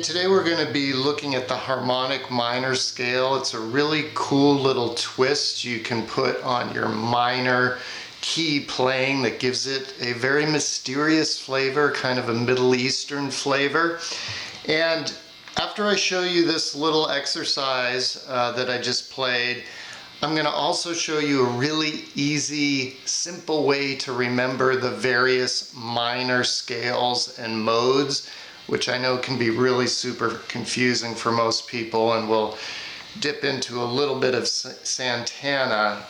Today we're going to be looking at the harmonic minor scale. It's a really cool little twist you can put on your minor key playing that gives it a very mysterious flavor, kind of a Middle Eastern flavor. And after I show you this little exercise that I just played, I'm going to also show you a really easy, simple way to remember the various minor scales and modes, which I know can be really super confusing for most people, and we'll dip into a little bit of Santana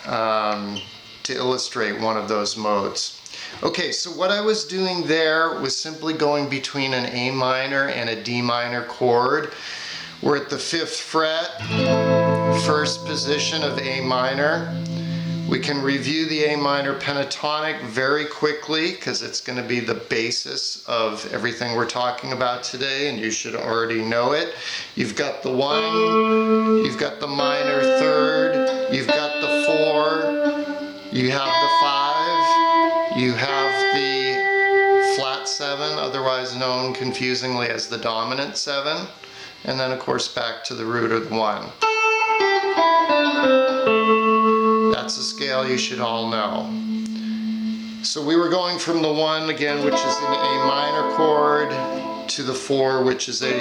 to illustrate one of those modes. Okay, so what I was doing there was simply going between an A minor and a D minor chord. We're at the 5th fret, first position of A minor. We can review the A minor pentatonic very quickly because it's going to be the basis of everything we're talking about today, and you should already know it. You've got the 1, you've got the minor 3rd, you've got the 4, you have the 5, you have the flat 7, otherwise known confusingly as the dominant 7, and then of course back to the root of the 1. That's a scale you should all know. So we were going from the 1 again, which is an A minor chord, to the 4, which is a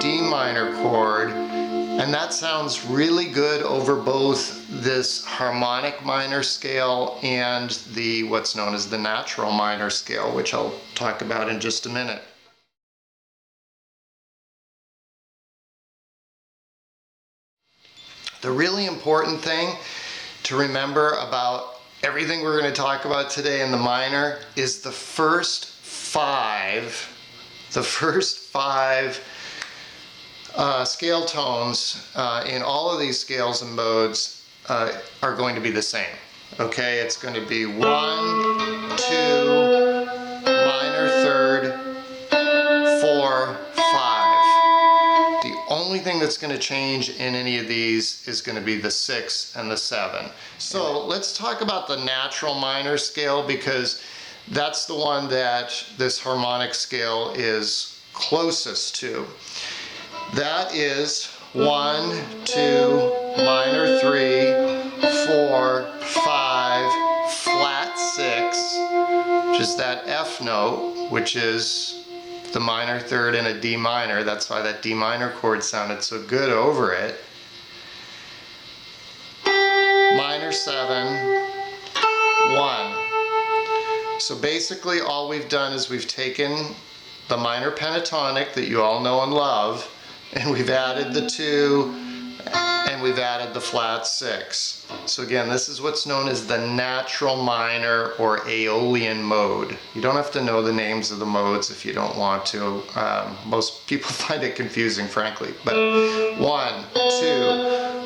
D minor chord. And that sounds really good over both this harmonic minor scale and the what's known as the natural minor scale, which I'll talk about in just a minute. The really important thing to remember about everything we're going to talk about today in the minor is the first five scale tones in all of these scales and modes are going to be the same. Okay, it's going to be 1, 2, minor 3rd, 4, 5. The only thing that's going to change in any of these is going to be the 6 and the 7. So let's talk about the natural minor scale, because that's the one that this harmonic scale is closest to. That is 1, 2, minor 3, 4, 5, flat 6, which is that F note, which is the minor 3rd and a D minor. That's why that D minor chord sounded so good over it. Minor 7, 1. So basically all we've done is we've taken the minor pentatonic that you all know and love, and we've added the 2, and we've added the flat 6. So again, this is what's known as the natural minor or Aeolian mode. You don't have to know the names of the modes if you don't want to. Most people find it confusing, frankly. But 1, 2,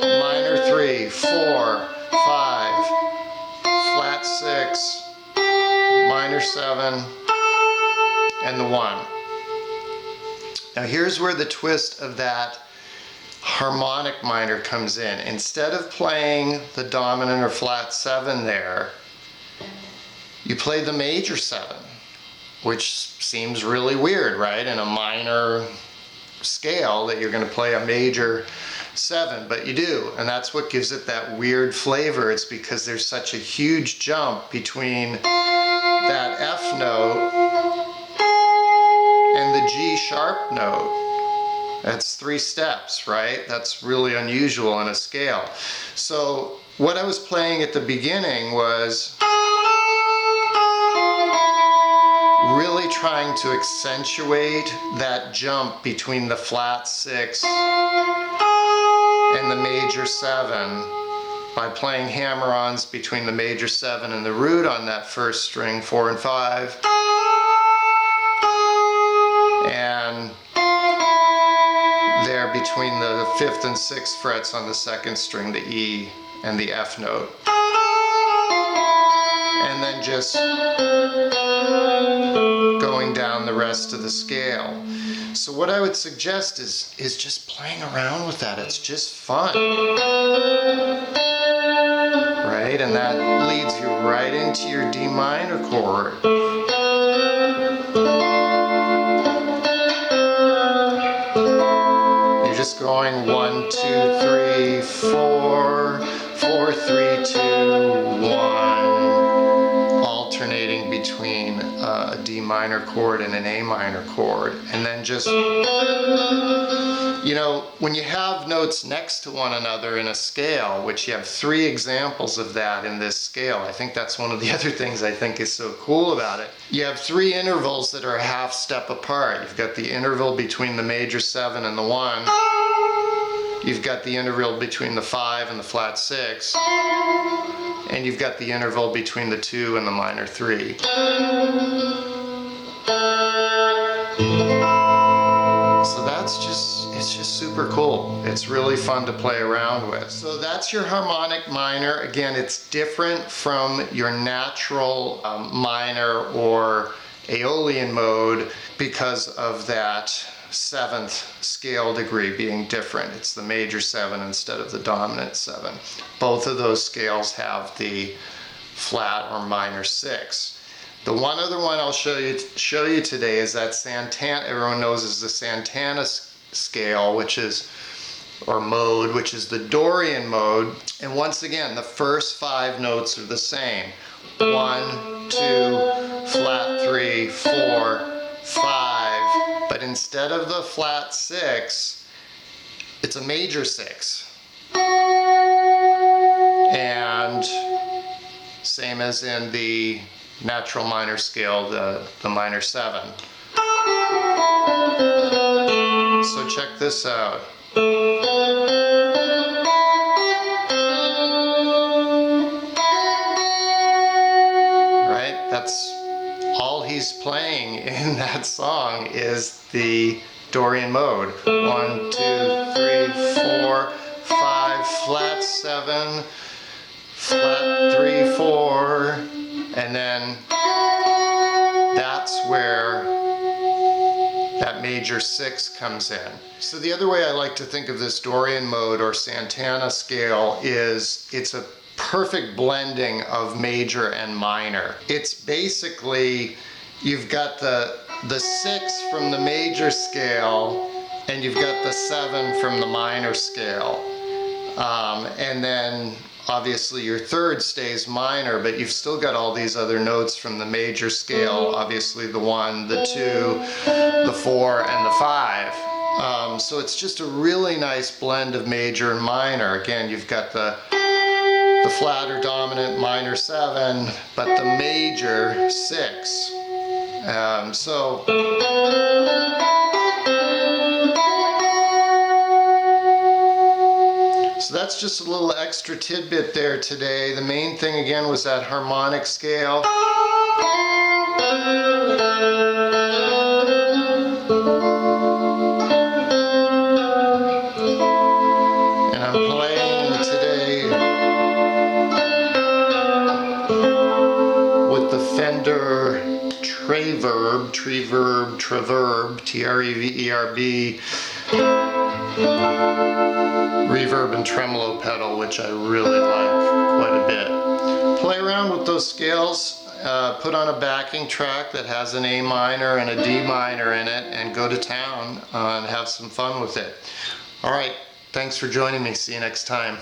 minor 3, 4, 5, flat 6, minor 7, and the 1. Now here's where the twist of that harmonic minor comes in. Instead of playing the dominant or flat 7 there, you play the major 7, which seems really weird, right? In a minor scale that you're going to play a major 7, but you do, and that's what gives it that weird flavor. It's because there's such a huge jump between that F note and the G sharp note. That's 3 steps, right? That's really unusual in a scale. So what I was playing at the beginning was really trying to accentuate that jump between the flat 6 and the major 7 by playing hammer-ons between the major 7 and the root on that first string, 4 and 5, and between the 5th and 6th frets on the 2nd string, the E and the F note. And then just going down the rest of the scale. So what I would suggest is just playing around with that. It's just fun. Right? And that leads you right into your D minor chord. You're just going 1, 2, 3, 4, 4, 3, 2, 1, alternating between a D minor chord and an A minor chord. And then just, you know, when you have notes next to one another in a scale, which you have 3 examples of that in this scale, I think that's one of the other things I think is so cool about it. You have 3 intervals that are a half step apart. You've got the interval between the major 7 and the 1. You've got the interval between the 5 and the flat 6. And you've got the interval between the 2 and the minor 3. So it's just super cool. It's really fun to play around with. So that's your harmonic minor. Again, it's different from your natural minor or Aeolian mode because of that 7th scale degree being different. It's the major 7 instead of the dominant 7. Both of those scales have the flat or minor 6. The one other one I'll show you today is that Santana, everyone knows is the Santana scale, which is, or mode, which is the Dorian mode. And once again, the first 5 notes are the same. 1, 2, flat 3, 4, 5. But instead of the flat 6, it's a major 6. And same as in the natural minor scale, the minor 7. So check this out. Right? That's all he's playing in that song is the Dorian mode. 1, 2, 3, 4, 5, flat 7, flat 3, 4, and then that's where that major 6 comes in. So the other way I like to think of this Dorian mode or Santana scale is it's a perfect blending of major and minor. It's basically, you've got the 6 from the major scale and you've got the 7 from the minor scale. And then obviously your 3rd stays minor, but you've still got all these other notes from the major scale, obviously the 1, the 2, the 4, and the 5. So it's just a really nice blend of major and minor. Again, you've got the flat or dominant minor 7, but the major 6. So that's just a little extra tidbit there today. The main thing again was that harmonic scale. And I'm playing today with the Fender Treverb, T-R-E-V-E-R-B, reverb and tremolo pedal, which I really like quite a bit. Play around with those scales, put on a backing track that has an A minor and a D minor in it, and go to town and have some fun with it. All right, thanks for joining me. See you next time.